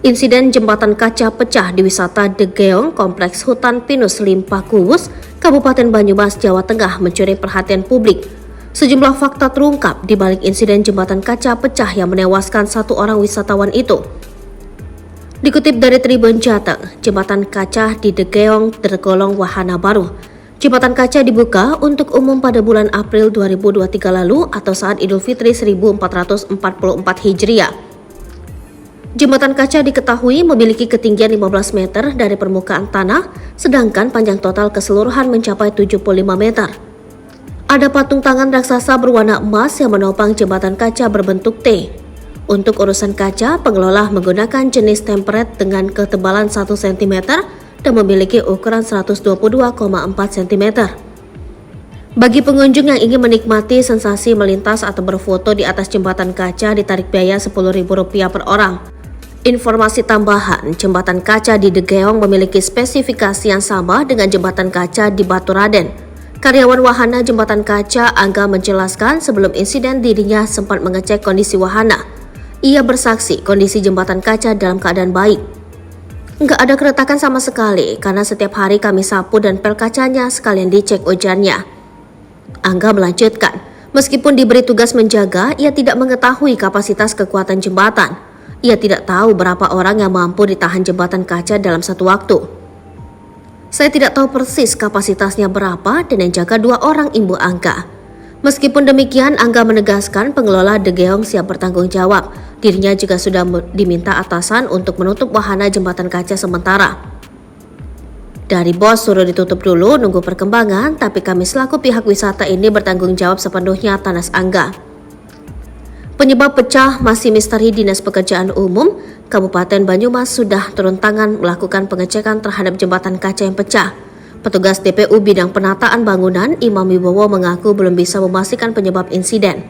Insiden jembatan kaca pecah di wisata Degeong, Kompleks Hutan Pinus Limpa Kuwus, Kabupaten Banyumas, Jawa Tengah mencuri perhatian publik. Sejumlah fakta terungkap di balik insiden jembatan kaca pecah yang menewaskan satu orang wisatawan itu. Dikutip dari Tribun Jateng, jembatan kaca di Degeong tergolong wahana baru. Jembatan kaca dibuka untuk umum pada bulan April 2023 lalu atau saat Idul Fitri 1444 Hijriah. Jembatan kaca diketahui memiliki ketinggian 15 meter dari permukaan tanah, sedangkan panjang total keseluruhan mencapai 75 meter. Ada patung tangan raksasa berwarna emas yang menopang jembatan kaca berbentuk T. Untuk urusan kaca, pengelola menggunakan jenis tempered dengan ketebalan 1 cm dan memiliki ukuran 122,4 cm. Bagi pengunjung yang ingin menikmati sensasi melintas atau berfoto di atas jembatan kaca ditarik biaya Rp10.000 per orang. Informasi tambahan, jembatan kaca di Degeong memiliki spesifikasi yang sama dengan jembatan kaca di Baturaden. Karyawan wahana jembatan kaca, Angga, menjelaskan sebelum insiden dirinya sempat mengecek kondisi wahana. Ia bersaksi kondisi jembatan kaca dalam keadaan baik. Nggak ada keretakan sama sekali karena setiap hari kami sapu dan pel kacanya sekalian dicek ujarnya. Angga melanjutkan, meskipun diberi tugas menjaga, ia tidak mengetahui kapasitas kekuatan jembatan. Ia tidak tahu berapa orang yang mampu ditahan jembatan kaca dalam satu waktu. Saya tidak tahu persis kapasitasnya berapa dan yang jaga 2 orang, Ibu Angga. Meskipun demikian, Angga menegaskan pengelola Degeong siap bertanggung jawab. Dirinya juga sudah diminta atasan untuk menutup wahana jembatan kaca sementara. Dari bos suruh ditutup dulu, nunggu perkembangan, tapi kami selaku pihak wisata ini bertanggung jawab sepenuhnya, tanas Angga. Penyebab pecah masih misteri. Dinas Pekerjaan Umum Kabupaten Banyumas sudah turun tangan melakukan pengecekan terhadap jembatan kaca yang pecah. Petugas DPU Bidang Penataan Bangunan, Imam Wibowo, mengaku belum bisa memastikan penyebab insiden.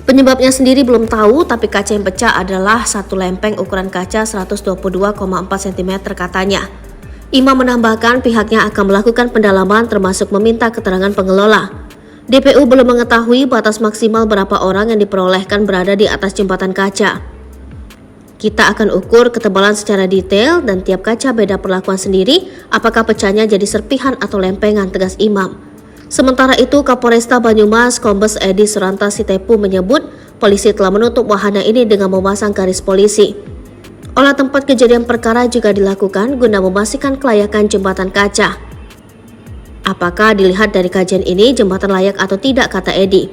Penyebabnya sendiri belum tahu, tapi kaca yang pecah adalah satu lempeng ukuran kaca 122,4 cm katanya. Imam menambahkan pihaknya akan melakukan pendalaman termasuk meminta keterangan pengelola. DPU belum mengetahui batas maksimal berapa orang yang diperolehkan berada di atas jembatan kaca. Kita akan ukur ketebalan secara detail dan tiap kaca beda perlakuan sendiri, apakah pecahnya jadi serpihan atau lempengan, tegas Imam. Sementara itu, Kapolresta Banyumas Kombes Edi Suranta Sitepu menyebut polisi telah menutup wahana ini dengan memasang garis polisi. Olah tempat kejadian perkara juga dilakukan guna memastikan kelayakan jembatan kaca. Apakah dilihat dari kajian ini jembatan layak atau tidak, kata Edi.